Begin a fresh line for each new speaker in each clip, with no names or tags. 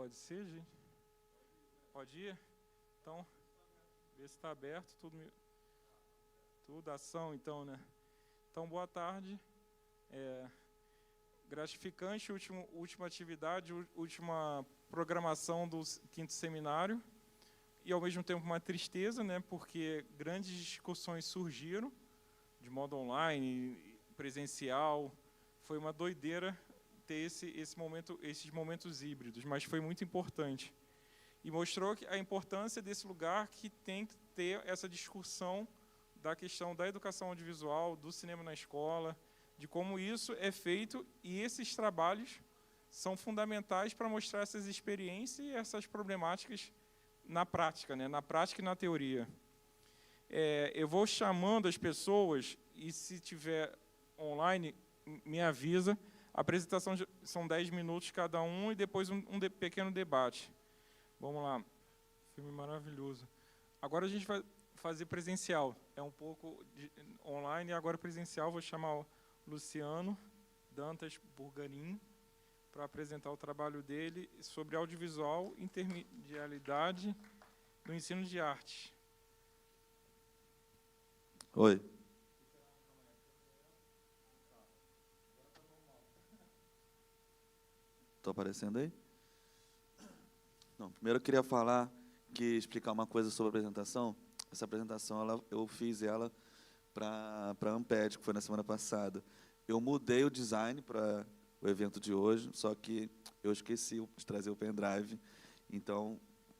Pode ser, gente? Pode ir? Então, ver se está aberto, tudo ação, então, né? Então, boa tarde. Gratificante, última atividade, última programação do quinto seminário. E, ao mesmo tempo, uma tristeza, né? Porque grandes discussões surgiram, de modo online, presencial. Foi uma doideira ter esses momentos híbridos, mas foi muito importante. E mostrou a importância desse lugar que tem que ter essa discussão da questão da educação audiovisual, do cinema na escola, de como isso é feito, e esses trabalhos são fundamentais para mostrar essas experiências e essas problemáticas na prática, né? Na prática e na teoria. Eu vou chamando as pessoas, e se tiver online, me avisa. A apresentação são 10 minutos cada um, e depois um pequeno debate. Vamos lá. Filme maravilhoso. Agora a gente vai fazer presencial. É um pouco online e agora presencial. Vou chamar o Luciano Dantas Burgarim para apresentar o trabalho dele sobre audiovisual, intermedialidade no ensino de arte.
Oi. Estou aparecendo aí? Não, primeiro eu queria explicar uma coisa sobre a apresentação. Essa apresentação eu fiz ela para a Amped, que foi na semana passada. Eu mudei o design para o evento de hoje, só que eu esqueci de trazer o pendrive. Então,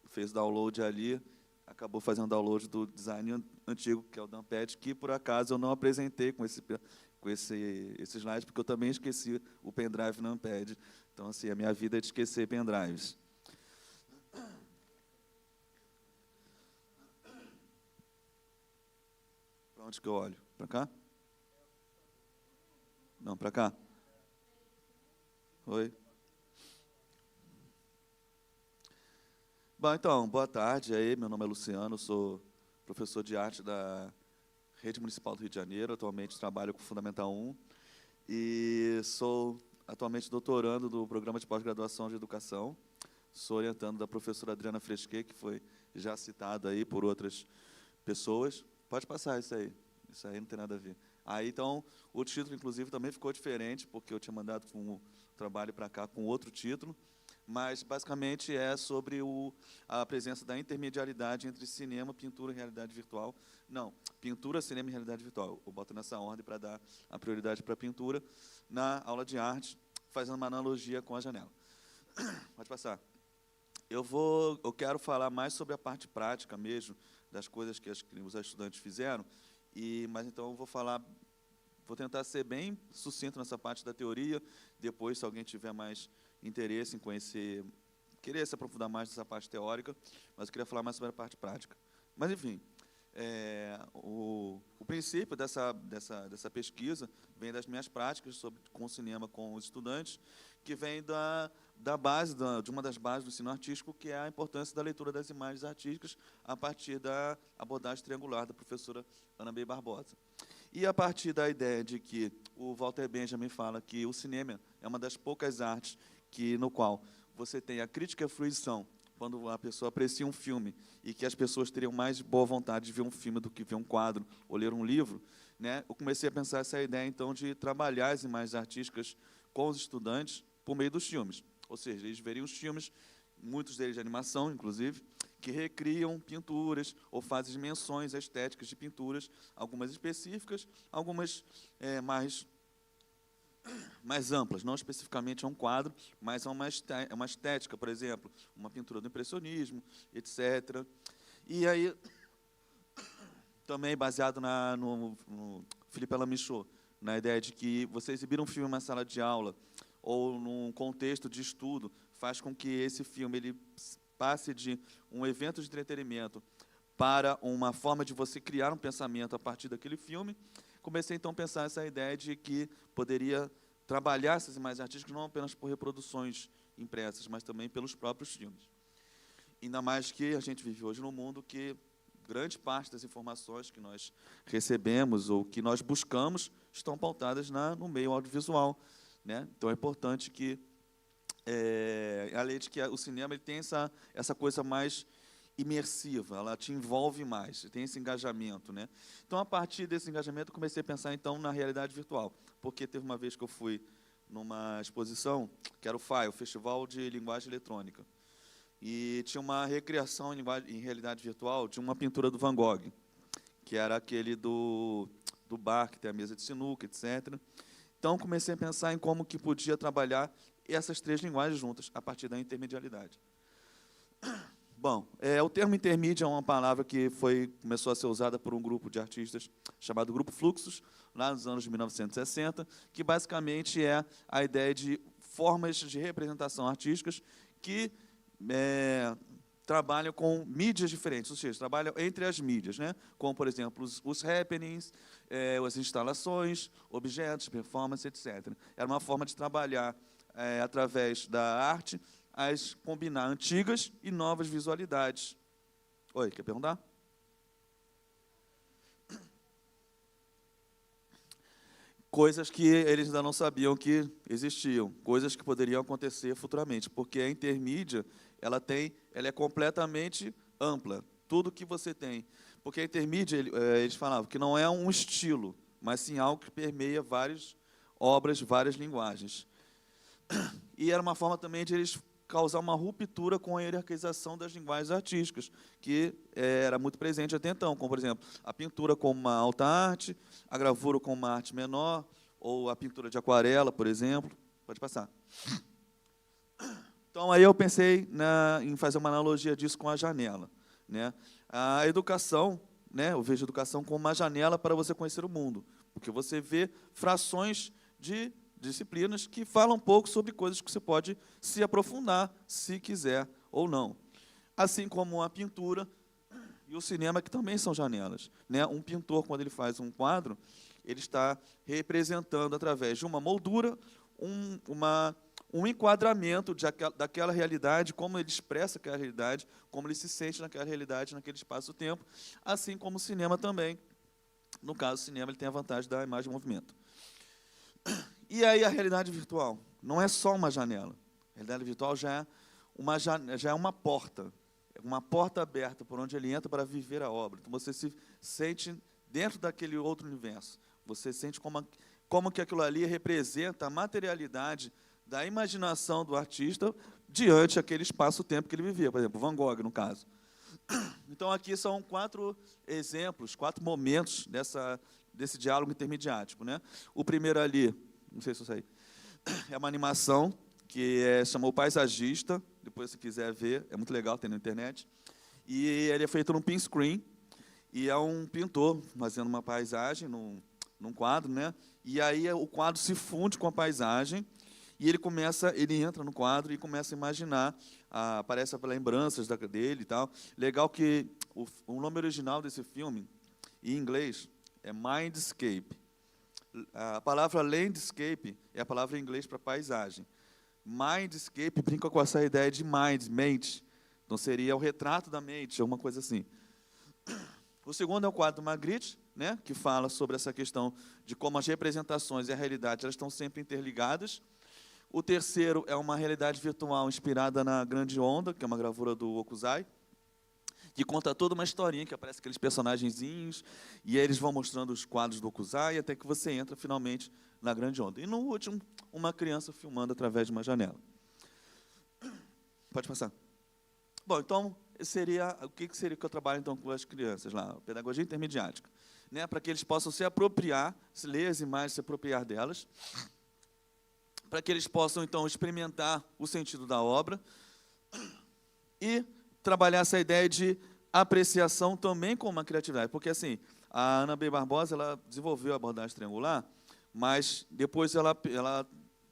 fez o download ali, acabou fazendo download do design antigo, que é o da Amped, que, por acaso, eu não apresentei com esse slide, porque eu também esqueci o pendrive na Amped. Então, assim, a minha vida é de esquecer pendrives. Para onde que eu olho? Para cá? Não, para cá. Oi. Bom, então, boa tarde aí. Meu nome é Luciano, sou professor de arte da Rede Municipal do Rio de Janeiro. Atualmente trabalho com Fundamental 1 e sou atualmente doutorando do Programa de Pós-Graduação de Educação. Sou orientando da professora Adriana Fresquet, que foi já citada aí por outras pessoas. Pode passar isso aí não tem nada a ver. Aí, então, o título, inclusive, também ficou diferente, porque eu tinha mandado um trabalho para cá com outro título, mas, basicamente, é sobre a presença da intermedialidade entre cinema, pintura e realidade virtual. Não, pintura, cinema e realidade virtual. Eu boto nessa ordem para dar a prioridade para a pintura na aula de arte, fazendo uma analogia com a janela. Pode passar. Eu quero falar mais sobre a parte prática mesmo, das coisas que os estudantes fizeram, mas então eu vou tentar ser bem sucinto nessa parte da teoria. Depois, se alguém tiver mais interesse em conhecer, querer se aprofundar mais nessa parte teórica, mas eu queria falar mais sobre a parte prática. Mas, enfim, o princípio dessa pesquisa vem das minhas práticas com o cinema com os estudantes, que vem de uma das bases do ensino artístico, que é a importância da leitura das imagens artísticas a partir da abordagem triangular da professora Ana B. Barbosa. E a partir da ideia de que o Walter Benjamin fala que o cinema é uma das poucas artes no qual você tem a crítica e a fruição, quando a pessoa aprecia um filme, e que as pessoas teriam mais boa vontade de ver um filme do que ver um quadro ou ler um livro, né? Eu comecei a pensar essa ideia, então, de trabalhar as imagens artísticas com os estudantes por meio dos filmes. Ou seja, eles veriam os filmes, muitos deles de animação, inclusive, que recriam pinturas ou fazem menções estéticas de pinturas, algumas específicas, algumas mais amplas, não especificamente a um quadro, mas a uma estética, por exemplo, uma pintura do impressionismo, etc. E aí, também baseado no Philippe Alamichaux, na ideia de que você exibir um filme em uma sala de aula ou num contexto de estudo faz com que esse filme ele passe de um evento de entretenimento para uma forma de você criar um pensamento a partir daquele filme. Comecei, então, a pensar essa ideia de que poderia trabalhar essas imagens artísticas não apenas por reproduções impressas, mas também pelos próprios filmes. Ainda mais que a gente vive hoje num mundo que grande parte das informações que nós recebemos ou que nós buscamos estão pautadas no meio audiovisual, né? Então, é importante que além de que o cinema ele tem essa coisa mais imersiva, ela te envolve mais, tem esse engajamento, né? Então, a partir desse engajamento, eu comecei a pensar, então, na realidade virtual, porque teve uma vez que eu fui numa exposição, que era o FAI, o Festival de Linguagem Eletrônica, e tinha uma recriação em realidade virtual de uma pintura do Van Gogh, que era aquele do bar, que tem a mesa de sinuca, etc. Então, comecei a pensar em como que podia trabalhar essas três linguagens juntas, a partir da intermedialidade. Bom, o termo intermídia é uma palavra que começou a ser usada por um grupo de artistas chamado Grupo Fluxus, lá nos anos de 1960, que basicamente é a ideia de formas de representação artísticas que trabalham com mídias diferentes, ou seja, trabalham entre as mídias, né? Como, por exemplo, os happenings, as instalações, objetos, performance, etc. Era uma forma de trabalhar, através da arte, combinar antigas e novas visualidades. Oi, quer perguntar? Coisas que eles ainda não sabiam que existiam, coisas que poderiam acontecer futuramente, porque a intermídia ela é completamente ampla, tudo que você tem. Porque a intermídia, eles falavam que não é um estilo, mas sim algo que permeia várias obras, várias linguagens. E era uma forma também de eles causar uma ruptura com a hierarquização das linguagens artísticas, que era muito presente até então, como, por exemplo, a pintura como uma alta arte, a gravura como uma arte menor, ou a pintura de aquarela, por exemplo. Pode passar. Então, aí eu pensei em fazer uma analogia disso com a janela, né? A educação, né, eu vejo a educação como uma janela para você conhecer o mundo, porque você vê frações de disciplinas que falam um pouco sobre coisas que você pode se aprofundar, se quiser ou não. Assim como a pintura e o cinema, que também são janelas, né? Um pintor, quando ele faz um quadro, ele está representando, através de uma moldura, um enquadramento daquela realidade, como ele expressa aquela realidade, como ele se sente naquela realidade, naquele espaço-tempo, assim como o cinema também. No caso, o cinema ele tem a vantagem da imagem em movimento. E aí a realidade virtual não é só uma janela. A realidade virtual já é uma porta aberta por onde ele entra para viver a obra. Então você se sente dentro daquele outro universo. Você sente como que aquilo ali representa a materialidade da imaginação do artista diante daquele espaço-tempo que ele vivia. Por exemplo, Van Gogh, no caso. Então, aqui são 4 exemplos, 4 momentos desse diálogo intermediático, né? O primeiro ali, não sei se eu sei, é uma animação que chamou Paisagista, depois se quiser ver, é muito legal, tem na internet. E ele é feito num pin screen, e é um pintor fazendo uma paisagem num quadro, né? E aí o quadro se funde com a paisagem, e ele entra no quadro e começa a imaginar, aparece as lembranças dele e tal. Legal que o nome original desse filme, em inglês, é Mindscape. A palavra landscape é a palavra em inglês para paisagem. Mindscape brinca com essa ideia de mind, mente. Então, seria o retrato da mente, alguma coisa assim. O segundo é o quadro do Magritte, né, que fala sobre essa questão de como as representações e a realidade elas estão sempre interligadas. O terceiro é uma realidade virtual inspirada na Grande Onda, que é uma gravura do Hokusai, que conta toda uma historinha, que aparece aqueles personagenzinhos, e aí eles vão mostrando os quadros do Hokusai, até que você entra, finalmente, na Grande Onda. E, no último, uma criança filmando através de uma janela. Pode passar. Bom, então, o que seria que eu trabalho então, com as crianças lá? Pedagogia intermediática. Né, para que eles possam se apropriar, se ler as imagens, se apropriar delas, para que eles possam, então, experimentar o sentido da obra e trabalhar essa ideia de apreciação também com uma criatividade. Porque, assim, a Ana B. Barbosa ela desenvolveu a abordagem triangular, mas depois ela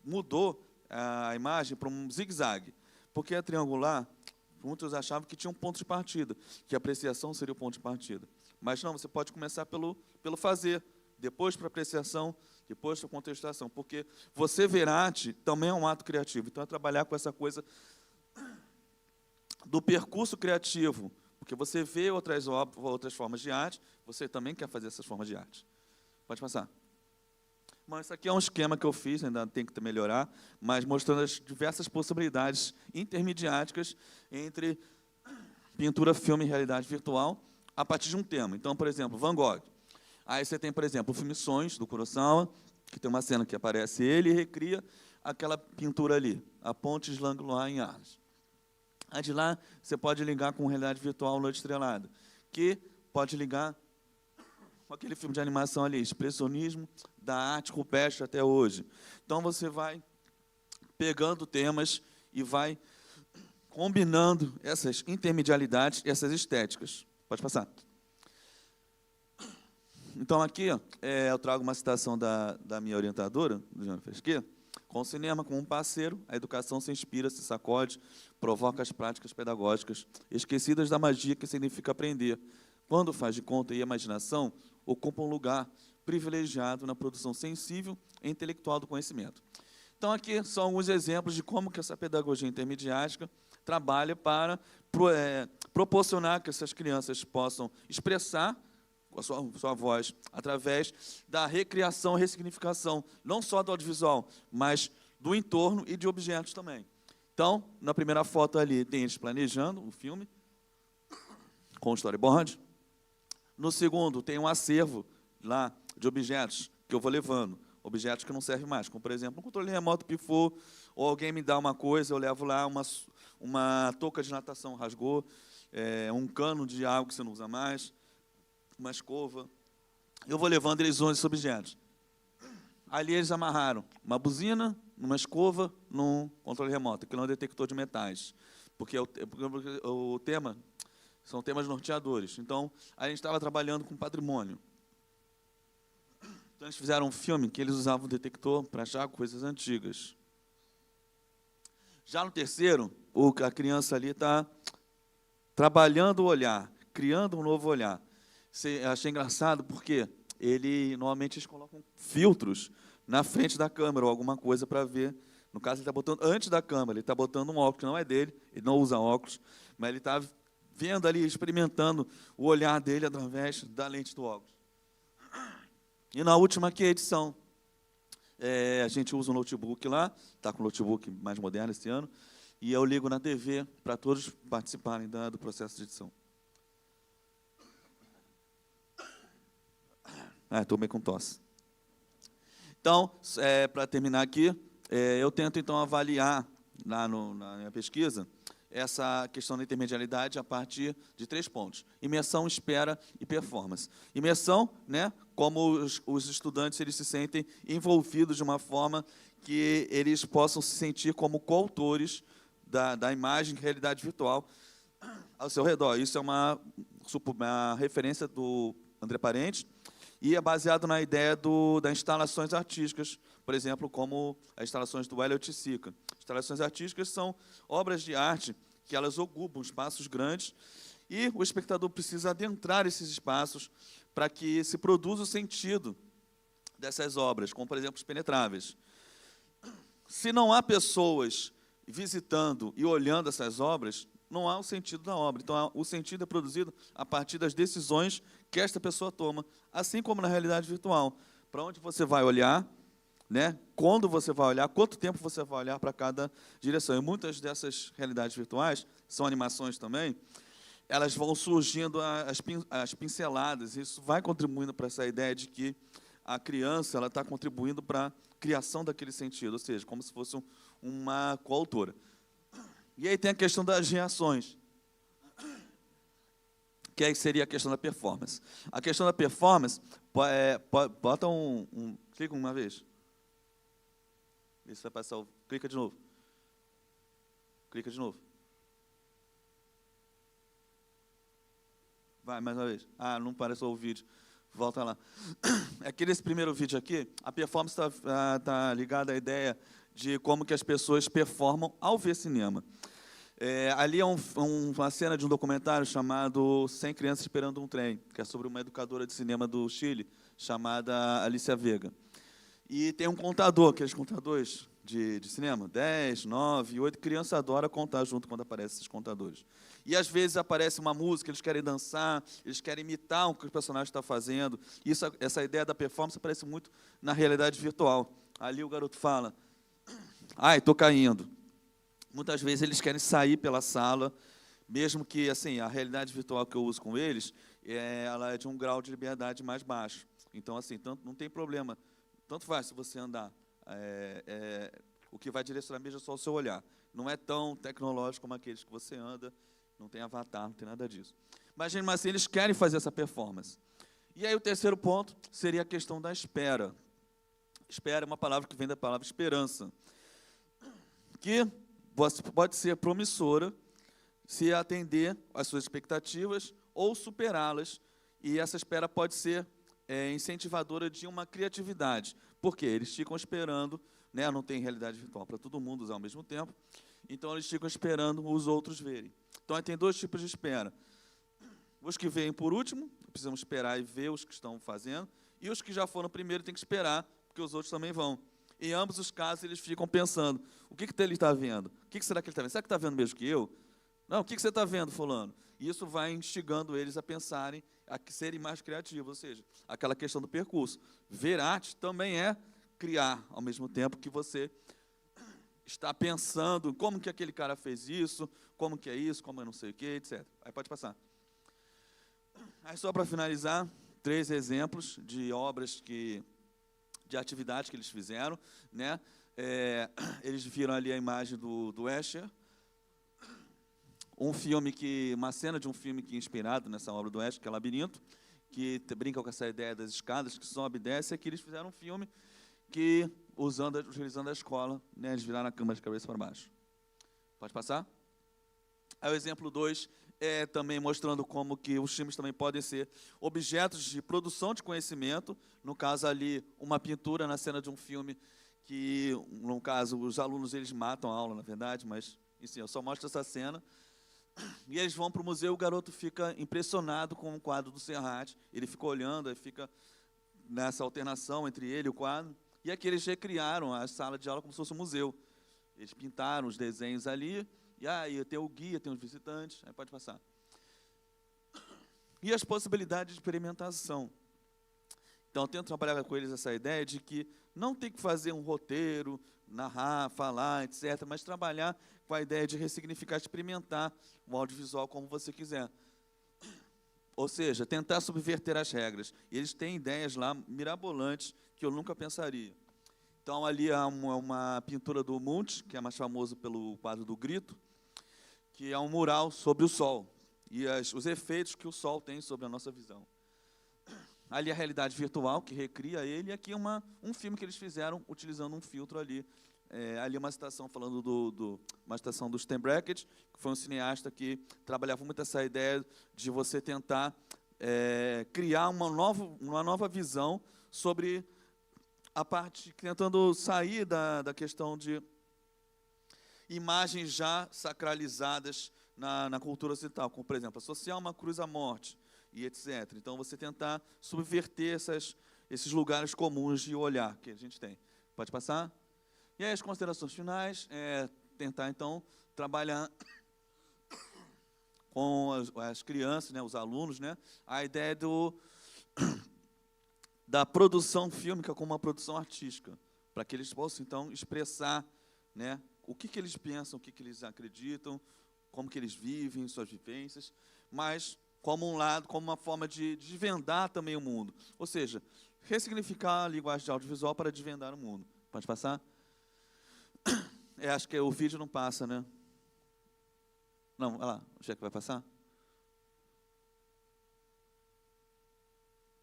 mudou a imagem para um zigue-zague. Porque a triangular, muitos achavam que tinha um ponto de partida, que a apreciação seria o ponto de partida. Mas não, você pode começar pelo fazer, depois para a apreciação, depois para a contestação, porque você ver arte também é um ato criativo. Então, é trabalhar com essa coisa do percurso criativo, porque você vê outras formas de arte, você também quer fazer essas formas de arte. Pode passar. Bom, isso aqui é um esquema que eu fiz, ainda tem que melhorar, mas mostrando as diversas possibilidades intermediáticas entre pintura, filme e realidade virtual a partir de um tema. Então, por exemplo, Van Gogh. Aí você tem, por exemplo, o filme Sonhos, do Kurosawa, que tem uma cena que aparece ele e recria aquela pintura ali, a Ponte Langlois em Arles. Aí de lá, você pode ligar com realidade virtual Noite Estrelada, que pode ligar com aquele filme de animação ali, expressionismo da arte rupestre até hoje. Então, você vai pegando temas e vai combinando essas intermedialidades e essas estéticas. Pode passar. Então, aqui eu trago uma citação da minha orientadora, do Jean Fesquet: com o cinema como um parceiro, a educação se inspira, se sacode, provoca as práticas pedagógicas, esquecidas da magia que significa aprender, quando faz de conta e imaginação, ocupa um lugar privilegiado na produção sensível e intelectual do conhecimento. Então, aqui são alguns exemplos de como que essa pedagogia intermediática trabalha para proporcionar que essas crianças possam expressar a sua voz através da recriação e ressignificação, não só do audiovisual, mas do entorno e de objetos também. Então, na primeira foto ali, tem eles planejando o filme, com o storyboard. No segundo, tem um acervo lá de objetos que eu vou levando, objetos que não servem mais, como, por exemplo, um controle remoto pifou, ou alguém me dá uma coisa, eu levo lá uma touca de natação rasgou, um cano de água que você não usa mais, uma escova. Eu vou levando, eles usam esses objetos. Ali eles amarraram uma buzina, numa escova, num controle remoto, que não é um detector de metais, porque o tema são temas norteadores. Então, a gente estava trabalhando com patrimônio. Então, eles fizeram um filme que eles usavam um detector para achar coisas antigas. Já no terceiro, a criança ali está trabalhando o olhar, criando um novo olhar. Achei engraçado porque normalmente eles colocam filtros na frente da câmera ou alguma coisa para ver. No caso, ele está botando antes da câmera, ele está botando um óculos que não é dele, ele não usa óculos, mas ele está vendo ali, experimentando o olhar dele através da lente do óculos. E na última aqui, a edição. A gente usa um notebook lá, está com um notebook mais moderno esse ano, e eu ligo na TV para todos participarem do processo de edição. Estou meio com tosse. Então, para terminar aqui, eu tento, então, avaliar, lá na minha pesquisa, essa questão da intermedialidade a partir de 3 pontos: imersão, espera e performance. Imersão, né, como os estudantes eles se sentem envolvidos de uma forma que eles possam se sentir como coautores da imagem de realidade virtual ao seu redor. Isso é uma referência do André Parente, e é baseado na ideia das instalações artísticas, por exemplo, como as instalações do Elliot Sica. Instalações artísticas são obras de arte que elas ocupam espaços grandes e o espectador precisa adentrar esses espaços para que se produza o sentido dessas obras, como, por exemplo, os penetráveis. Se não há pessoas visitando e olhando essas obras, não há o sentido da obra. Então, o sentido é produzido a partir das decisões que esta pessoa toma, assim como na realidade virtual. Para onde você vai olhar, né? Quando você vai olhar, quanto tempo você vai olhar para cada direção. E muitas dessas realidades virtuais, são animações também, elas vão surgindo as pinceladas. Isso vai contribuindo para essa ideia de que a criança ela está contribuindo para a criação daquele sentido, ou seja, como se fosse uma coautora. E aí tem a questão das reações, que aí seria a questão da performance. A questão da performance, bota clica uma vez. Isso vai passar clica de novo. Clica de novo. Vai, mais uma vez. Não apareceu o vídeo. Volta lá. Aqui nesse primeiro vídeo aqui, a performance tá ligada à ideia de como que as pessoas performam ao ver cinema. Ali é uma cena de um documentário chamado 100 Crianças Esperando um Trem, que é sobre uma educadora de cinema do Chile, chamada Alicia Vega. E tem um contador, aqueles contadores de cinema? 10, 9, 8. Criança adora contar junto quando aparecem esses contadores. E, às vezes, aparece uma música, eles querem dançar, eles querem imitar o que o personagem está fazendo. Essa ideia da performance aparece muito na realidade virtual. Ali o garoto fala, ai, estou caindo. Muitas vezes eles querem sair pela sala, mesmo que assim, a realidade virtual que eu uso com eles, ela é de um grau de liberdade mais baixo. Então, assim, não tem problema. Tanto faz se você andar. O que vai direcionar mesmo é só o seu olhar. Não é tão tecnológico como aqueles que você anda, não tem avatar, não tem nada disso. Mas, assim, eles querem fazer essa performance. E aí o terceiro ponto seria a questão da espera. Espera é uma palavra que vem da palavra esperança, que pode ser promissora se atender às suas expectativas ou superá-las. E essa espera pode ser incentivadora de uma criatividade. Por quê? Eles ficam esperando, né? Não tem realidade virtual para todo mundo usar ao mesmo tempo, então eles ficam esperando os outros verem. Então, aí tem dois tipos de espera. Os que vêm por último, precisam esperar e ver os que estão fazendo, e os que já foram primeiro têm que esperar, porque os outros também vão. Em ambos os casos, eles ficam pensando, o que ele está vendo? O que será que ele está vendo? Será que está vendo mesmo que eu? Não, o que você está vendo, fulano? E isso vai instigando eles a pensarem, a serem mais criativos, ou seja, aquela questão do percurso. Ver arte também é criar, ao mesmo tempo que você está pensando como que aquele cara fez isso, como que é isso, como é não sei o quê, etc. Aí pode passar. Aí, só para finalizar, 3 exemplos de obras de atividades que eles fizeram, né? Eles viram ali a imagem do Escher, uma cena de um filme que é inspirado nessa obra do Escher, que é Labirinto, que brinca com essa ideia das escadas que sobe e desce. Aqui eles fizeram um filme que, utilizando a escola, né, eles viraram a câmera de cabeça para baixo. Pode passar? Aí o exemplo 2 é também mostrando como que os filmes também podem ser objetos de produção de conhecimento. No caso ali, uma pintura na cena de um filme que, no caso, os alunos eles matam a aula, na verdade, mas, enfim, eu só mostro essa cena. E eles vão para o museu, o garoto fica impressionado com o quadro do Serrat. Ele fica olhando, aí fica nessa alternação entre ele e o quadro. E aqui eles recriaram a sala de aula como se fosse um museu. Eles pintaram os desenhos ali, e aí tem o guia, tem os visitantes, aí pode passar. E as possibilidades de experimentação. Então, eu tento trabalhar com eles essa ideia de que não tem que fazer um roteiro, narrar, falar, etc., mas trabalhar com a ideia de ressignificar, experimentar o audiovisual como você quiser. Ou seja, tentar subverter as regras. E eles têm ideias lá mirabolantes que eu nunca pensaria. Então, ali há uma pintura do Munch, que é mais famoso pelo quadro do Grito, que é um mural sobre o sol e os efeitos que o sol tem sobre a nossa visão. Ali a realidade virtual, que recria ele, e aqui um filme que eles fizeram utilizando um filtro ali. Ali uma citação falando uma citação do Stan Brakhage, que foi um cineasta que trabalhava muito essa ideia de você tentar criar uma nova visão sobre a parte, tentando sair da questão de imagens já sacralizadas na cultura ocidental, como, por exemplo, associar uma cruz à morte, e etc. Então, você tentar subverter esses lugares comuns de olhar que a gente tem. Pode passar? E aí, as considerações finais, tentar, então, trabalhar com as crianças, né, os alunos, né, a ideia da produção fílmica como uma produção artística, para que eles possam, então, expressar, né, o que eles pensam, o que eles acreditam, como que eles vivem, suas vivências, mas como uma forma de desvendar também o mundo. Ou seja, ressignificar a linguagem de audiovisual para desvendar o mundo. Pode passar? Acho que o vídeo não passa, né? Não, olha lá, o cheque vai passar?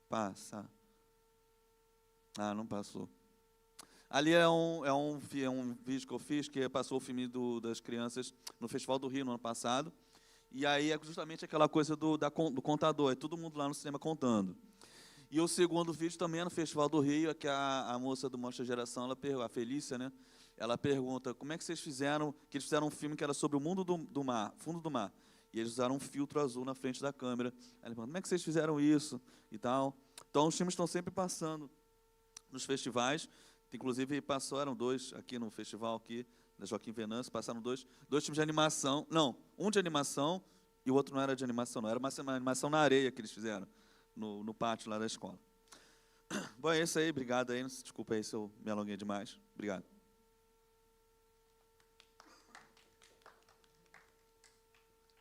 Passa. Ah, não passou. Ali é um vídeo que eu fiz, que passou o filme das crianças no Festival do Rio, no ano passado. E aí é justamente aquela coisa do contador, é todo mundo lá no cinema contando. E o segundo vídeo também é no Festival do Rio, é que a moça do Mostra Geração, a Felícia, né? Ela pergunta, como é que vocês fizeram, que eles fizeram um filme que era sobre o mundo do mar, fundo do mar. E eles usaram um filtro azul na frente da câmera. Ela pergunta, como é que vocês fizeram isso? E tal. Então, os filmes estão sempre passando nos festivais. Inclusive, passaram dois aqui no festival aqui, da Joaquim Venâncio, passaram dois times de animação. Não, um de animação e o outro não era de animação, não. Era uma animação na areia que eles fizeram, no pátio lá da escola. Bom, é isso aí. Obrigado aí. Desculpa aí se eu me alonguei demais. Obrigado.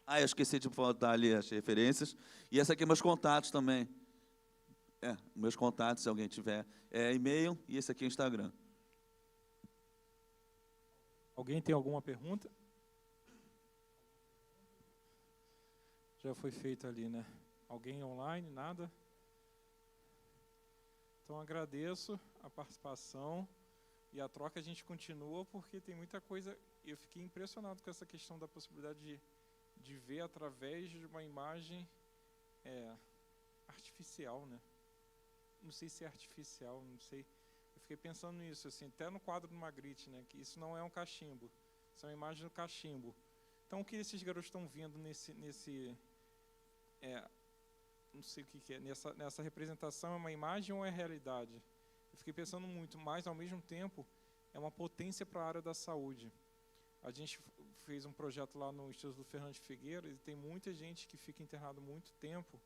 Eu esqueci de botar ali as referências. E essa aqui meus contatos também. Meus contatos, se alguém tiver. E-mail e esse aqui é o Instagram.
Alguém tem alguma pergunta? Já foi feito ali, né? Alguém online? Nada? Então, agradeço a participação e a troca a gente continua, porque tem muita coisa. Eu fiquei impressionado com essa questão da possibilidade de ver através de uma imagem artificial, né? Não sei se é artificial, não sei. Eu fiquei pensando nisso, assim, até no quadro do Magritte, né? Que isso não é um cachimbo, isso é uma imagem do cachimbo. Então, o que esses garotos estão vendo não sei o que é, nessa representação, é uma imagem ou é realidade? Eu fiquei pensando muito, mas, ao mesmo tempo, é uma potência para a área da saúde. A gente fez um projeto lá no Instituto Fernando de Figueiredo e tem muita gente que fica internado muito tempo,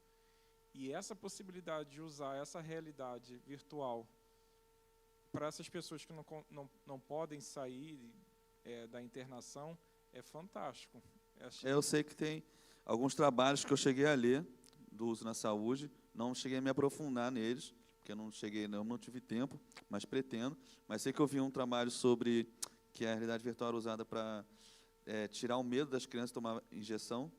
e essa possibilidade de usar essa realidade virtual para essas pessoas que não podem sair da internação é fantástico.
Eu sei que tem alguns trabalhos que eu cheguei a ler do uso na saúde, não cheguei a me aprofundar neles, porque eu não tive tempo, mas pretendo. Mas sei que eu vi um trabalho sobre que a realidade virtual era usada para tirar o medo das crianças de tomar injeção,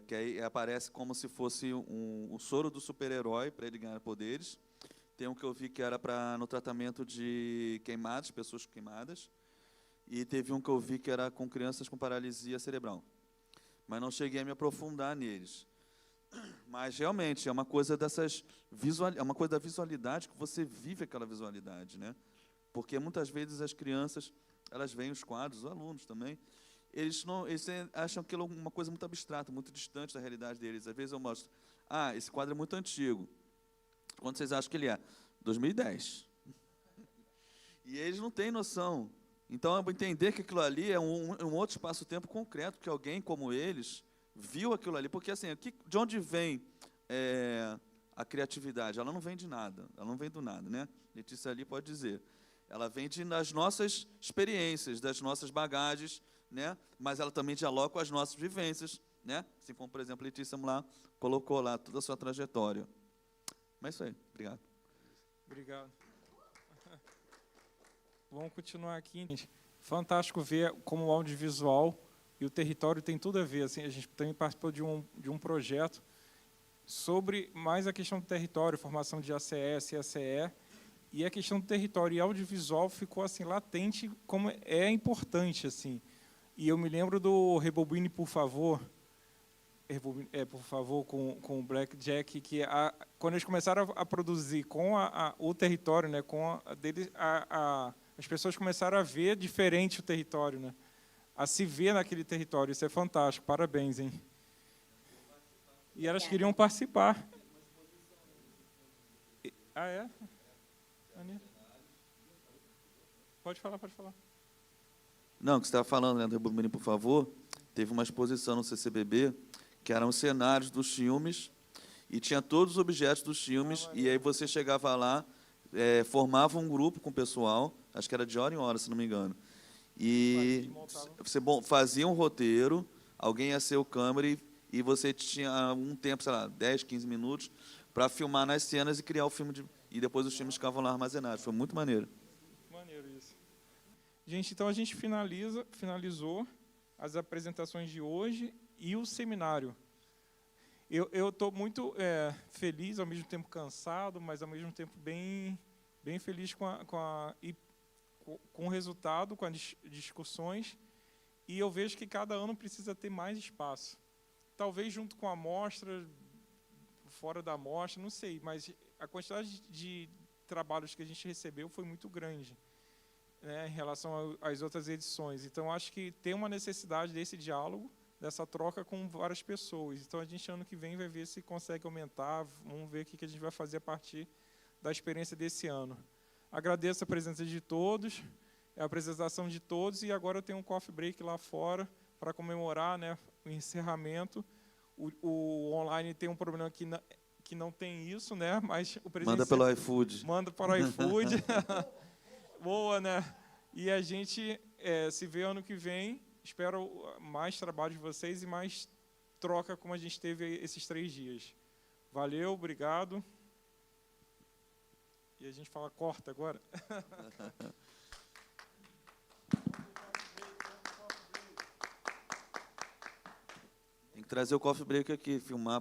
que aí aparece como se fosse um soro do super-herói para ele ganhar poderes. Tem um que eu vi que era no tratamento de queimados, pessoas queimadas, e teve um que eu vi que era com crianças com paralisia cerebral. Mas não cheguei a me aprofundar neles. Mas realmente é uma coisa é uma coisa da visualidade, que você vive aquela visualidade, né? Porque muitas vezes as crianças, elas veem os quadros, os alunos também, eles acham aquilo uma coisa muito abstrata, muito distante da realidade deles. Às vezes eu mostro, esse quadro é muito antigo. Quando vocês acham que ele é? 2010. E eles não têm noção. Então, é entender que aquilo ali é um outro espaço-tempo concreto, que alguém como eles viu aquilo ali. Porque, assim, de onde vem a criatividade? Ela não vem de nada, ela não vem do nada, né? Letícia ali pode dizer. Ela vem das nossas experiências, das nossas bagagens, né? Mas ela também dialoga com as nossas vivências, né? Assim como, por exemplo, a Letícia lá colocou lá toda a sua trajetória. Mas é isso aí. Obrigado.
Obrigado. Vamos continuar aqui. Fantástico ver como o audiovisual e o território tem tudo a ver. Assim, a gente também participou de um projeto sobre mais a questão do território, formação de ACS e ACE, e a questão do território e audiovisual ficou assim latente como é importante, assim. E eu me lembro do Rebobine, por favor, com o Black Jack, que quando eles começaram a produzir com o território, né, as pessoas começaram a ver diferente o território, né, a se ver naquele território. Isso é fantástico, parabéns, hein? E elas queriam participar. É? Pode falar.
Não, o que você estava falando, né, do Rebobine, por favor, teve uma exposição no CCBB, que eram os cenários dos filmes, e tinha todos os objetos dos filmes, e aí você chegava lá, formava um grupo com o pessoal, acho que era de hora em hora, se não me engano, e você fazia um roteiro, alguém ia ser o câmera, e você tinha um tempo, sei lá, 10, 15 minutos, para filmar nas cenas e criar o filme, e depois os filmes ficavam lá armazenados. Foi muito maneiro.
Maneiro isso. Gente, então a gente finalizou as apresentações de hoje e o seminário. Eu estou muito feliz, ao mesmo tempo cansado, mas ao mesmo tempo bem feliz com o resultado, com as discussões, e eu vejo que cada ano precisa ter mais espaço. Talvez junto com a amostra, fora da amostra, não sei, mas a quantidade de trabalhos que a gente recebeu foi muito grande, né, em relação às outras edições. Então, acho que tem uma necessidade desse diálogo, dessa troca com várias pessoas. Então, a gente, ano que vem, vai ver se consegue aumentar, vamos ver o que a gente vai fazer a partir da experiência desse ano. Agradeço a presença de todos, a apresentação de todos, e agora tem um coffee break lá fora para comemorar, né, o encerramento. O online tem um problema que não tem isso, né, mas o presencial...
Manda pelo iFood.
Manda para o iFood. Boa, né? E a gente se vê ano que vem. Espero mais trabalho de vocês e mais troca como a gente teve esses 3 dias. Valeu, obrigado. E a gente fala corta agora.
Tem que trazer o coffee break aqui, filmar.